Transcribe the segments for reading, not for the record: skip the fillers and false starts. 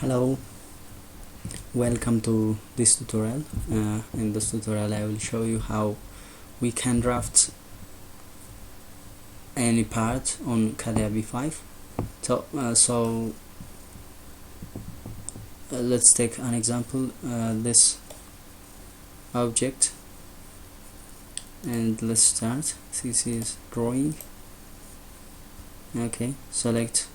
Hello, welcome to this tutorial. In this tutorial I will show you how we can draft any part on Catia V5. Let's take an example, this object, and let's start. This is drawing. Okay, select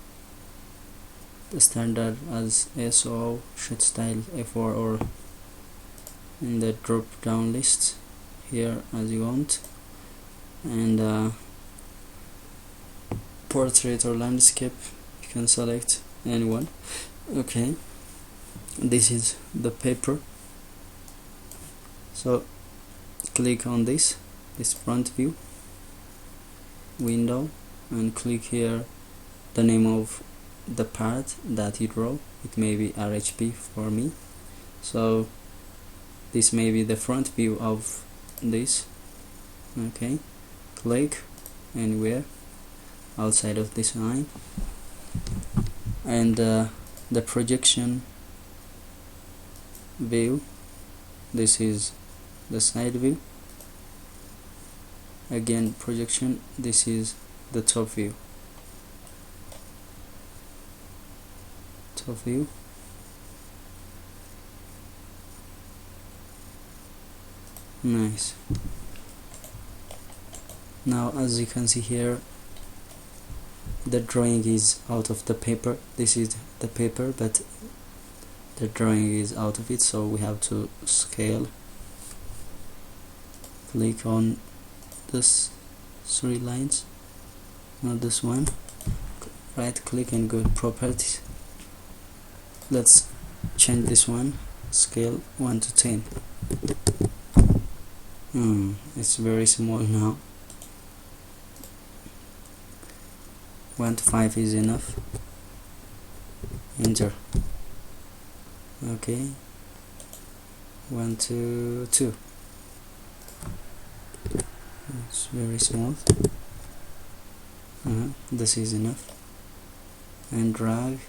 the standard as SO, should style F4, or in the drop down list here as you want, and portrait or landscape, you can select anyone. Okay, this is the paper, so click on this front view window and click here the name of the part that you draw. It may be RHP for me, so this may be the front view of this. Okay, click anywhere outside of this line, and the projection view, this is the side view. Again, projection, this is the top view. Nice. Now as you can see here, the drawing is out of the paper. This is the paper, but the drawing is out of it, so we have to scale. Click on this 3 lines, not this one. Right click and go to properties. Let's change this one, scale 1 to 10. It's very small now. 1 to 5 is enough. Enter. Okay, 1 to 2. It's very small. This is enough. And drag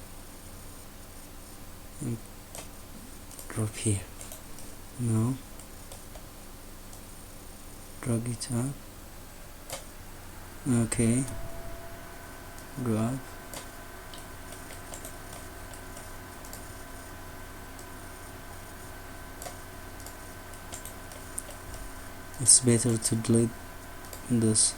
and drop here. Now drag it up. Okay, go up. It's better to delete this.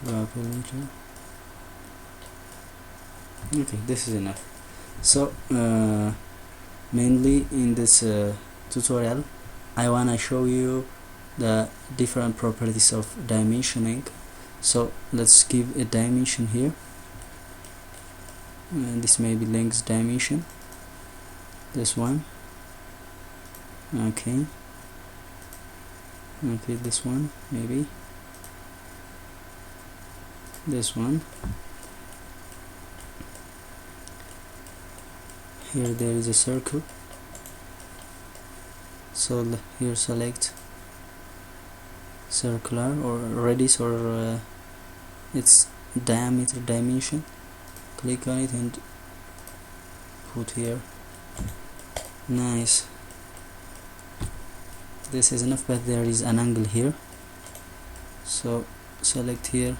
Go up a little. Okay, this is enough. So mainly in this tutorial I wanna show you the different properties of dimensioning. So let's give a dimension here, and this may be length dimension, this one. Okay, this one, maybe this one. Here there is a circle, so here select circular or radius or its diameter dimension. Click on it and put here. Nice. This is enough, but there is an angle here, so select here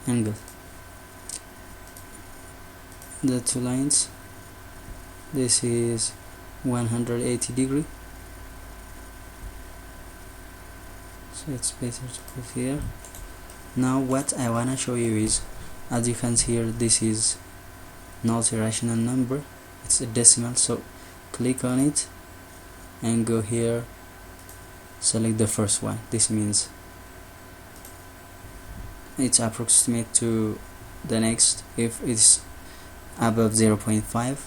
angle. The 2 lines, this is 180 degree, so it's better to put here. Now what I wanna show you is, as you can see here, this is not a rational number, it's a decimal. So click on it and go here, select the first one. This means it's approximate to the next. If it's above 0.5,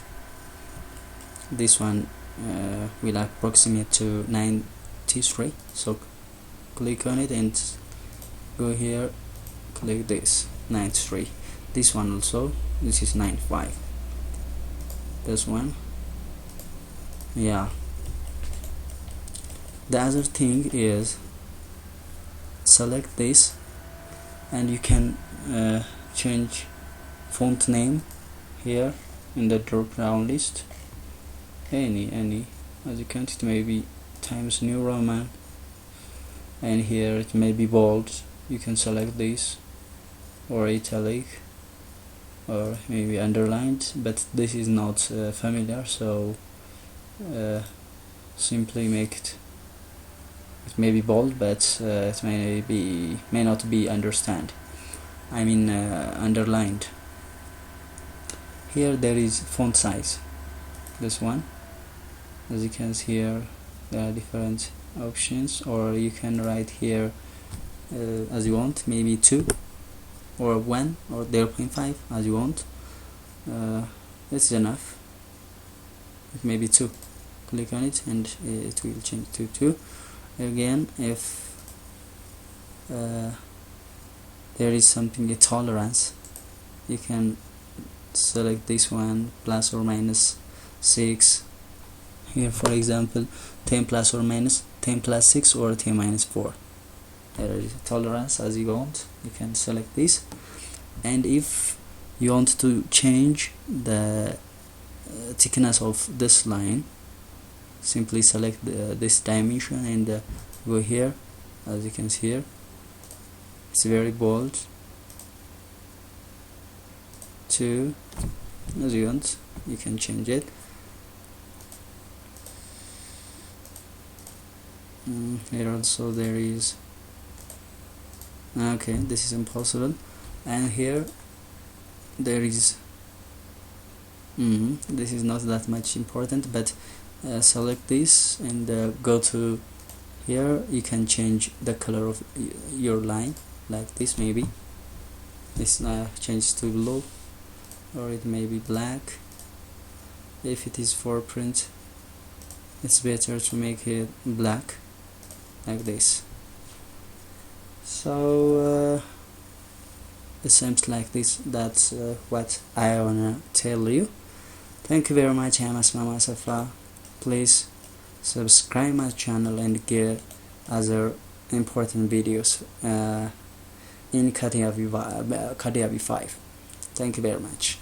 this one will approximate to 93. So click on it and go here, click this 93. This one also, this is 95. This one, yeah, The other thing is select this, and you can change font name here in the drop down list. Any as you can see, it may be Times New Roman, and here it may be bold. You can select this, or italic, or maybe underlined, but this is not familiar, so simply make it may be bold, but it may not be underlined. Here there is font size, this one. As you can see here, there are different options, or you can write here as you want, maybe 2 or 1 or 0.5 as you want. This is enough. It may be 2. Click on it and it will change to 2. Again, if there is something, a tolerance, you can select this one, plus or minus 6. Here, for example, 10 plus or minus 10 plus 6 or 10 minus 4. There is a tolerance as you want. You can select this, and if you want to change the thickness of this line, simply select this dimension and go here. As you can see here, it's very bold. 2, as you want, you can change it. Here also there is, okay, this is impossible. And here there is, this is not that much important, but select this and go to here. You can change the color of your line, like this. Maybe this changes to blue, or it may be black. If it is for print, it's better to make it black, like this. So it seems like this. That's what I wanna tell you. Thank you very much. I am Asmamaw Assefa. Please subscribe my channel and get other important videos in Catia V5. Thank you very much.